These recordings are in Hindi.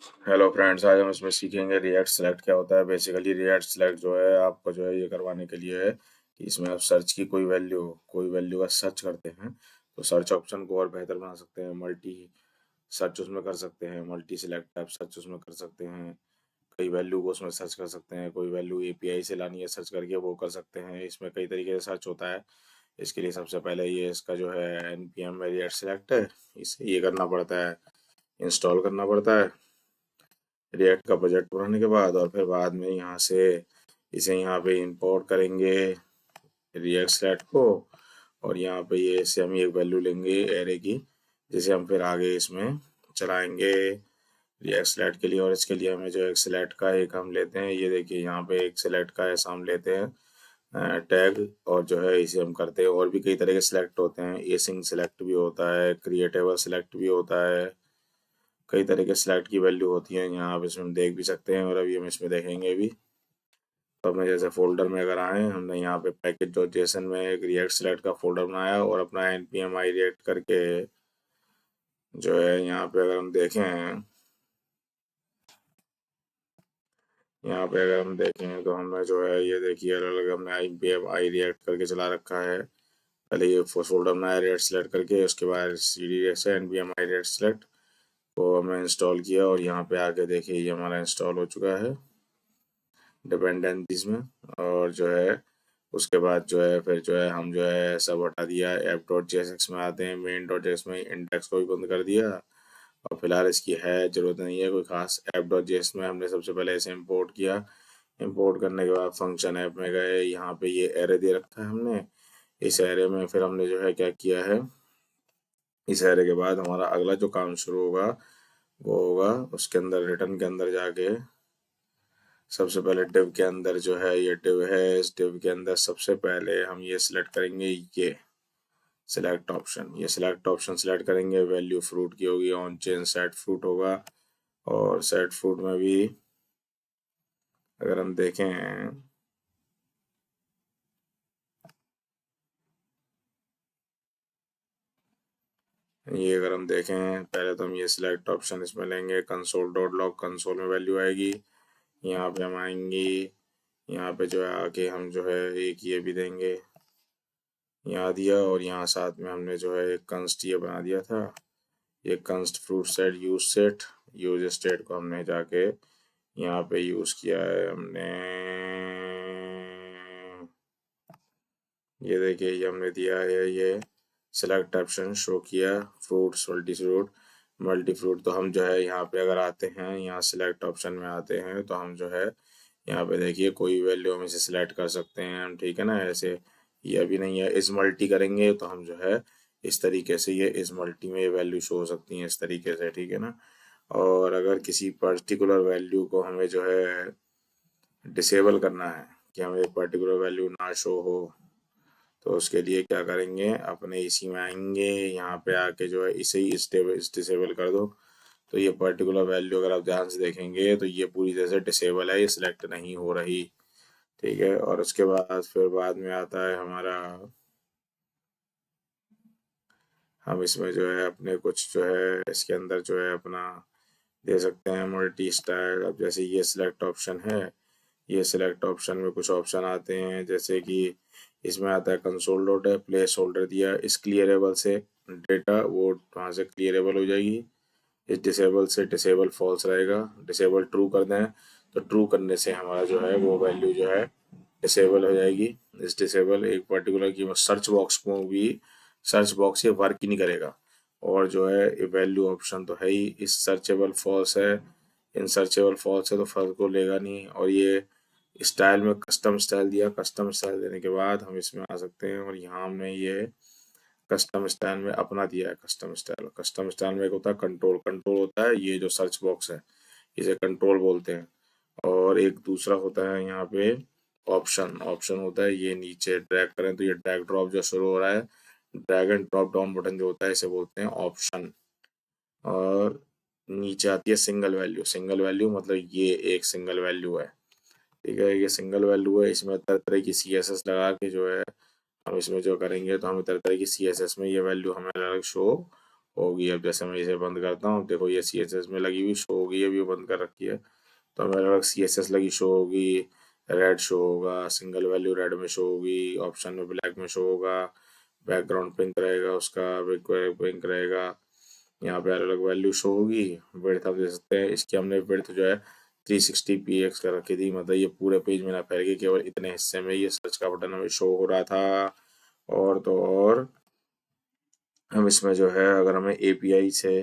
हेलो फ्रेंड्स, आज हम इसमें सीखेंगे रिएक्ट सेलेक्ट क्या होता है। बेसिकली रिएक्ट सेलेक्ट जो है आपको जो है ये करवाने के लिए है कि इसमें आप सर्च की कोई वैल्यू का सर्च करते हैं तो सर्च ऑप्शन को और बेहतर बना सकते हैं। मल्टी सर्च उसमें कर सकते हैं, मल्टी सिलेक्ट आप सर्च उसमें कर सकते हैं, कई वैल्यू को उसमें सर्च कर सकते हैं, कोई वैल्यू एपीआई से लानी है सर्च करके वो कर सकते हैं। इसमें कई तरीके से सर्च होता है। इसके लिए सबसे पहले ये इसका जो है npm रिएक्ट सेलेक्ट है, इसे ये करना पड़ता है, इंस्टॉल करना पड़ता है रिएक्ट का प्रोजेक्ट बनाने के बाद। और फिर बाद में यहाँ से इसे यहाँ पे इंपोर्ट करेंगे रिएक्ट सेलेक्ट को, और यहाँ पे ये इससे हम एक वैल्यू लेंगे एरे की, जिसे हम फिर आगे इसमें चलाएंगे रिएक्ट सेलेक्ट के लिए। और इसके लिए हमें जो एक सेलेक्ट का एक हम लेते हैं, ये देखिए यहाँ पे एक सेलेक्ट का ऐसा हम लेते हैं टैग, और जो है इसे हम करते हैं। और भी कई तरह के सिलेक्ट होते हैं, एसिंग सेलेक्ट भी होता है, क्रिएटेबल सेलेक्ट भी होता है, कई तरह के सिलेक्ट की वैल्यू होती है। यहाँ आप इसमें देख भी सकते हैं और अभी हम इसमें देखेंगे भी। तो हमने जैसे फोल्डर में अगर आए, हमने यहाँ पे पैकेज डॉट जेसन में एक रिएक्ट सेलेक्ट का फोल्डर बनाया और अपना npm आई रिएक्ट करके जो है यहाँ पे अगर हम देखें, यहाँ पे अगर हम देखें तो हमें जो है ये देखिए अलग अलग हमने npm आई रिएक्ट करके चला रखा है। पहले ये फोल्डर बनाया रिएक्ट सेलेक्ट करके, उसके बाद cd से npm आई रिएक्ट सेलेक्ट को हमने इंस्टॉल किया और यहाँ पे आके देखिए ये हमारा इंस्टॉल हो चुका है डिपेंडेंसीज में। और जो है उसके बाद जो है फिर जो है हम जो है सब हटा दिया, एप डॉट जेएसएक्स में आते हैं, मेन डॉट जेएस में इंडेक्स को भी बंद कर दिया और फिलहाल इसकी है जरूरत नहीं है कोई खास। ऐप डॉट जेएस में हमने सबसे पहले इसे इंपोर्ट किया, इंपोर्ट करने के बाद फंक्शन ऐप में गए, यहाँ पे ये एरे दे रखा है हमने। इस एरे में फिर हमने जो है क्या किया है, इस एरे के बाद हमारा अगला जो काम शुरू होगा वो होगा उसके अंदर रिटर्न के अंदर जाके सबसे पहले डिव के अंदर जो है ये डिव है, इस डिव के अंदर सबसे पहले हम ये सिलेक्ट करेंगे, ये सिलेक्ट ऑप्शन सिलेक्ट करेंगे। वैल्यू फ्रूट की होगी, ऑन चेन सेट फ्रूट होगा। और सेट फ्रूट में भी अगर हम देखें, ये अगर हम देखें पहले तो हम ये सिलेक्ट ऑप्शन इसमें लेंगे, कंसोल डॉट लॉग कंसोल में वैल्यू आएगी। यहाँ पे हम आएंगे, यहाँ पे जो है आके हम जो है एक ये भी देंगे, यहाँ दिया, और यहाँ साथ में हमने जो है एक कंस्ट ये बना दिया था, ये कंस्ट फ्रूट सेट यूज स्टेट को हमने जाके यहाँ पे यूज किया है हमने। ये देखिए ये हमने दिया है, ये सिलेक्ट ऑप्शन शो किया फ्रूट्स मल्टी फ्रूट। तो हम जो है यहाँ पे अगर आते हैं, यहाँ सिलेक्ट ऑप्शन में आते हैं तो हम जो है यहाँ पे देखिए कोई वैल्यू हम इसे सिलेक्ट कर सकते हैं हम, ठीक है ना। ऐसे ये अभी नहीं है, इस मल्टी करेंगे तो हम जो है इस तरीके से ये इस मल्टी में ये वैल्यू शो हो सकती है इस तरीके से, ठीक है ना। और अगर किसी पर्टिकुलर वैल्यू को हमें जो है डिसेबल करना है कि हमें एक पर्टिकुलर वैल्यू ना शो हो, तो उसके लिए क्या करेंगे, अपने इसी में आएंगे, यहाँ पे आके जो है इसे ही इस डिसेबल कर दो। तो ये पर्टिकुलर वैल्यू अगर आप ध्यान से देखेंगे तो ये पूरी तरह से डिसेबल है, ये सिलेक्ट नहीं हो रही, ठीक है। और उसके बाद फिर बाद में आता है हमारा, हम इसमें जो है अपने कुछ जो है इसके अंदर जो है अपना दे सकते हैं मल्टी स्टाइल। अब जैसे ये सिलेक्ट ऑप्शन है, ये सिलेक्ट ऑप्शन में कुछ ऑप्शन आते हैं, जैसे कि इसमें आता है कंसोल डॉट है, प्लेस होल्डर दिया, इस क्लियरेबल से डेटा वो वहाँ से क्लियरेबल हो जाएगी, इस डिसेबल से डिसेबल फॉल्स रहेगा, डिसेबल ट्रू कर दें तो ट्रू करने से हमारा जो है वो वैल्यू जो है डिसेबल हो जाएगी। इस डिसेबल एक पर्टिकुलर की सर्च बॉक्स को भी, सर्च बॉक्स ये वर्क ही नहीं करेगा। और जो है वैल्यू ऑप्शन तो है ही, इस सर्चेबल फॉल्स है, इन सर्चेबल फॉल्स है तो फर्क को लेगा नहीं। और ये स्टाइल में कस्टम स्टाइल दिया, कस्टम स्टाइल देने के बाद हम इसमें आ सकते हैं और यहाँ हमने ये कस्टम स्टाइल में अपना दिया है। कस्टम स्टाइल में एक होता है कंट्रोल, कंट्रोल होता है ये जो सर्च बॉक्स है इसे कंट्रोल बोलते हैं। और एक दूसरा होता है यहाँ पे ऑप्शन, ऑप्शन होता है ये नीचे ड्रैग करें तो ये ड्रैग ड्रॉप जो शुरू हो रहा है, drag and drop down button जो होता है इसे बोलते हैं ऑप्शन। और नीचे आती है सिंगल वैल्यू, सिंगल वैल्यू मतलब ये एक सिंगल वैल्यू है, ठीक है, ये सिंगल वैल्यू है। इसमें तरह तरह की CSS लगा के जो है हम इसमें जो करेंगे तो हमें तरह तरह की CSS में ये वैल्यू हमें अलग शो होगी। अब जैसे मैं इसे बंद करता हूँ, देखो ये CSS में लगी हुई शो होगी, अभी बंद कर रखी है तो हमें अलग CSS लगी शो होगी, रेड शो होगा, सिंगल वैल्यू रेड में शो होगी, ऑप्शन में ब्लैक में शो होगा, बैकग्राउंड पिंक रहेगा उसका, पिंक रहेगा, यहाँ पे अलग अलग वैल्यू शो होगी। विड्थ आप दे सकते हैं, इसकी हमने विड्थ जो है 360px कर रखी थी, मतलब ये पूरे पेज में ना फैल के केवल इतने हिस्से में ये सर्च का बटन हमें शो हो रहा था। और तो और हम इसमें जो है अगर हमें API से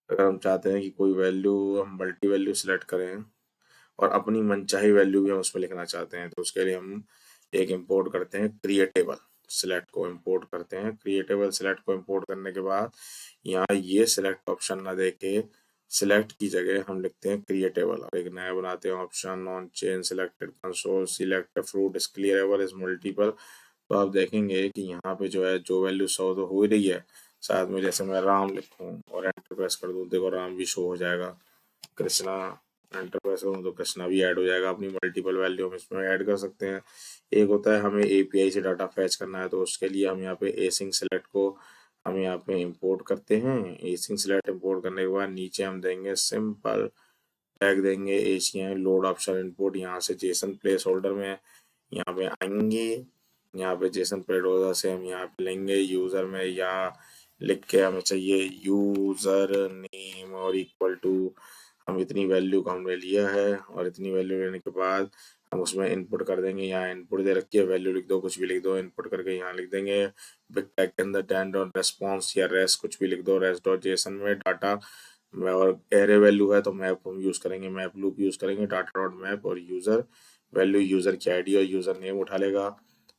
अगर हम चाहते हैं कि कोई वैल्यू हम मल्टी वैल्यू सिलेक्ट करें और अपनी मनचाही वैल्यू भी हम उसमें लिखना चाहते हैं, तो उसके लिए हम एक इंपोर्ट करते हैं क्रिएटेबल सिलेक्ट को इंपोर्ट करते हैं। क्रिएटेबल सिलेक्ट को इंपोर्ट करने के बाद यहाँ ये सिलेक्ट ऑप्शन ना देके सिलेक्ट की जगह हम लिखते हैं क्रिएटेबल और एक नया बनाते हैं option on chain selected console select fruit is clearable is multiple. तो आप देखेंगे कि यहाँ पे जो है जो वैल्यू शो तो हो ही रही है, साथ में जैसे मैं राम लिखूँ और एंटर प्रेस कर दूँ, देखो राम भी शो हो जाएगा, कृष्णा एंटर प्रेस करूँ तो कृष्णा भी ऐड हो जाएगा। अपनी मल्टीपल वैल्यू हम इसमें ऐड कर सकते हैं। एक होता है हमें API से डाटा फैच करना है, तो उसके लिए हम यहाँ पे एसिंक सेलेक्ट को हम यहाँ पे इंपोर्ट करते हैं। एसिंक सेलेक्ट इंपोर्ट करने के बाद नीचे हम देंगे सिंपल टैग देंगे एशियन लोड ऑप्शन इनपुट, यहाँ से जेसन प्लेस होल्डर में यहाँ पे आएंगे, यहाँ पे जेसन प्लेस होल्डर से हम यहाँ पे लेंगे यूजर में, यहाँ लिख के हमें चाहिए यूजर नेम और इक्वल टू हम इतनी वैल्यू को हमने लिया है और इतनी वैल्यू लेने के बाद हम उसमें इनपुट कर देंगे। यहाँ इनपुट दे रखी है, वैल्यू लिख दो, कुछ भी लिख दो, इनपुट करके यहाँ लिख देंगे बिग टैग के अंदर डैन डॉट रेस्पॉन्स या रेस कुछ भी लिख दो, रेस डॉट जेसन में डाटा और एरे वैल्यू है तो मैप हम यूज करेंगे, मैप लूप यूज करेंगे, डाटा डॉट मैप और यूजर वैल्यू यूजर की आईडी और यूजर नेम उठा लेगा।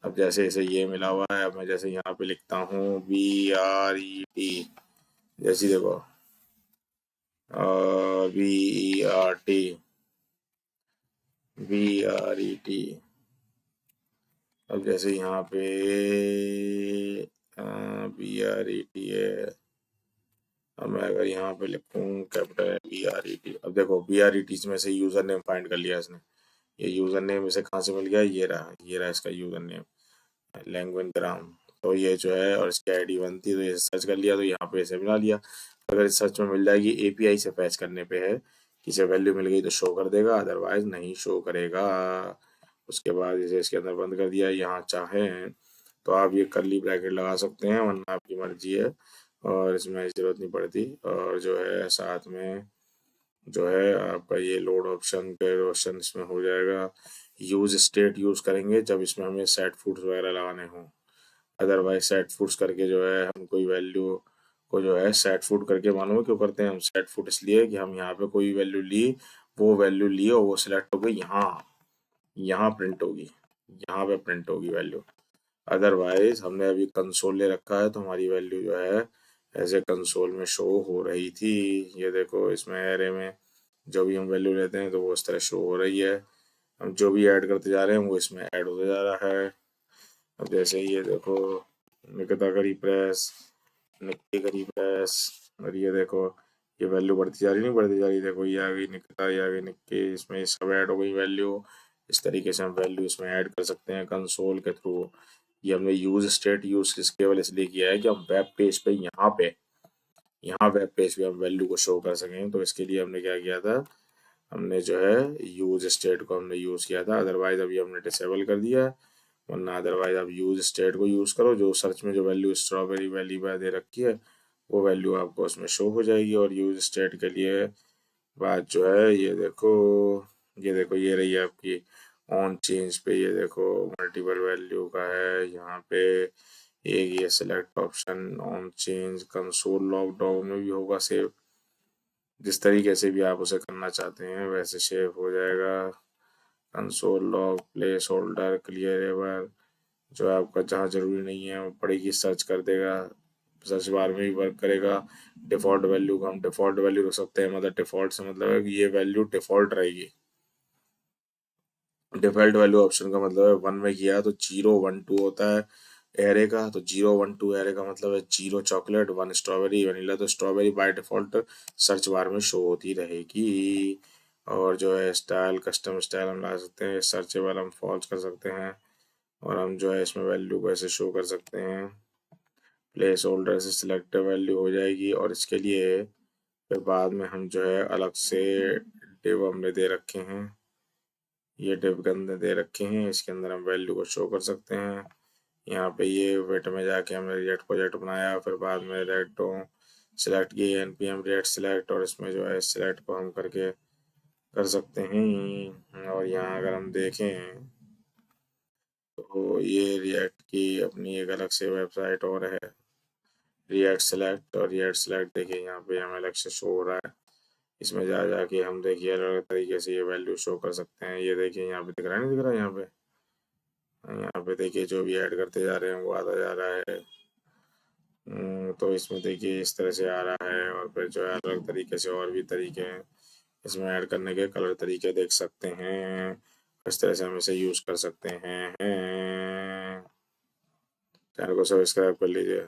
अब जैसे जैसे ये मिला हुआ है, अब मैं जैसे यहाँ पे लिखता हूँ BRET, जैसी देखो BERT BRET। अब जैसे यहाँ पे BRET है, अब मैं अगर यहाँ पे लिखूँ कैपिटल BRET, अब देखो BRET में से यूजर नेम फाइंड कर लिया इसने, ये यूजर नेम इसे कहाँ से मिल गया, ये रहा इसका यूजर नेम लैंग्वेज ग्राम। तो ये जो है और इसकी आईडी बनती है, तो ये सर्च कर लिया तो यहाँ पे इसे मिला लिया। अगर इस सर्च में मिल जाएगी API से फैच करने पे है, किसी वैल्यू मिल गई तो शो कर देगा, अदरवाइज नहीं शो करेगा। उसके बाद इसे इसके अंदर बंद कर दिया। यहाँ चाहें तो आप ये कर्ली ब्रैकेट लगा सकते हैं, वरना आपकी मर्जी है और इसमें जरूरत नहीं पड़ती। और जो है साथ में जो है आपका ये लोड ऑप्शन के ऑप्शन इसमें हो जाएगा। यूज स्टेट यूज करेंगे जब इसमें हमें सेट फूड्स वगैरह लगाने हों, अदरवाइज सेट फूड्स करके जो है हम कोई वैल्यू को जो है सेट फूड करके, मालूम है क्यों करते हैं हम सेट फूड, इसलिए कि हम यहाँ पे कोई वैल्यू ली, वो वैल्यू ली और वो सिलेक्ट हो गई, यहाँ यहाँ प्रिंट होगी, यहाँ पे प्रिंट होगी वैल्यू। अदरवाइज हमने अभी कंसोल ले रखा है तो हमारी वैल्यू जो है ऐसे कंसोल में शो हो रही थी। ये देखो इसमें एरे में जो भी हम वैल्यू लेते हैं तो वो इस तरह शो हो रही है, हम जो भी ऐड करते जा रहे हैं वो इसमें ऐड होते जा रहा है। अब जैसे ये देखो निकिता करी प्रेस, निक्की करी प्रेस, और ये देखो ये वैल्यू बढ़ती जा रही, नहीं बढ़ती जा रही, देखो ये आ गई निकिता, ये आ गई निक्की, इसमें सब ऐड हो गई वैल्यू। इस तरीके से हम वैल्यू इसमें ऐड कर सकते हैं कंसोल के थ्रू। ये हमने यूज स्टेट यूज केवल इसलिए किया है कि हम वेब पेज पे यहाँ वेब पेज पे हम वैल्यू को शो कर सकें, तो इसके लिए हमने क्या किया था, हमने जो है यूज स्टेट को हमने यूज किया था। अदरवाइज अभी हमने डिसेबल कर दिया है, वरना अदरवाइज आप यूज स्टेट को यूज करो, जो सर्च में जो वैल्यू स्ट्रॉबेरी वैली बाय दे रखी है वो वैल्यू आपको उसमें शो हो जाएगी। और यूज स्टेट के लिए बात जो है ये देखो ये रही है आपकी ऑन चेंज पे, ये देखो मल्टीपल वैल्यू का है यहाँ पे एक, ये select option on change console log down में भी होगा सेव, जिस तरीके से भी आप उसे करना चाहते हैं वैसे सेव हो जाएगा। कंसोल लॉग प्लेस होल्डर क्लियरेबल, जो आपका जहाँ जरूरी नहीं है वो पड़ेगी सर्च कर देगा, सर्च बार में भी वर्क करेगा। डिफॉल्ट वैल्यू को हम डिफॉल्ट वैल्यू रख सकते हैं, मतलब डिफॉल्ट से मतलब है कि ये वैल्यू डिफॉल्ट रहेगी। डिफॉल्ट वैल्यू ऑप्शन का मतलब है 1 में किया तो 0 1 2 होता है एरे का, तो 0 1 2 एरे का मतलब है 0 चॉकलेट 1 स्ट्रॉबेरी वनीला, तो strawberry by default search bar में शो होती रहेगी। और जो है स्टाइल कस्टम स्टाइल हम ला सकते हैं, सर्चेबल हम फॉल्स कर सकते हैं और हम जो है इसमें वैल्यू को ऐसे शो कर सकते हैं प्लेस होल्डर से सिलेक्ट वैल्यू हो जाएगी और इसके लिए फिर बाद में हम जो है अलग से डिव हमने दे रखे हैं, ये डिव के अंदर दे रखे हैं, इसके अंदर हम वैल्यू को शो कर सकते हैं। यहाँ पे ये वेट में जाके हमने रिएक्ट प्रोजेक्ट बनाया, फिर बाद में रेड टू सिलेक्ट किए npm react सिलेक्ट और इसमें जो है सिलेक्ट को हम करके कर सकते हैं। और यहाँ अगर हम देखें तो ये रिएक्ट की अपनी एक अलग से वेबसाइट और है, रिएक्ट सेलेक्ट। और रिएक्ट सेलेक्ट देखिए यहाँ पे हमें अलग से शो हो रहा है, इसमें जा जाके हम देखिए अलग अलग तरीके से ये वैल्यू शो कर सकते हैं। ये देखिए यहाँ पे दिख रहा है, नहीं दिख रहा है यहाँ पे देखिए जो भी ऐड करते जा रहे हैं वो आता जा रहा है। तो इसमें देखिए इस तरह से आ रहा है और फिर जो है अलग तरीके से और भी तरीके हैं इसमें ऐड करने के, कलर तरीके देख सकते हैं, इस तरह से हम इसे यूज कर सकते हैं। चैनल को सब्सक्राइब कर लीजिए।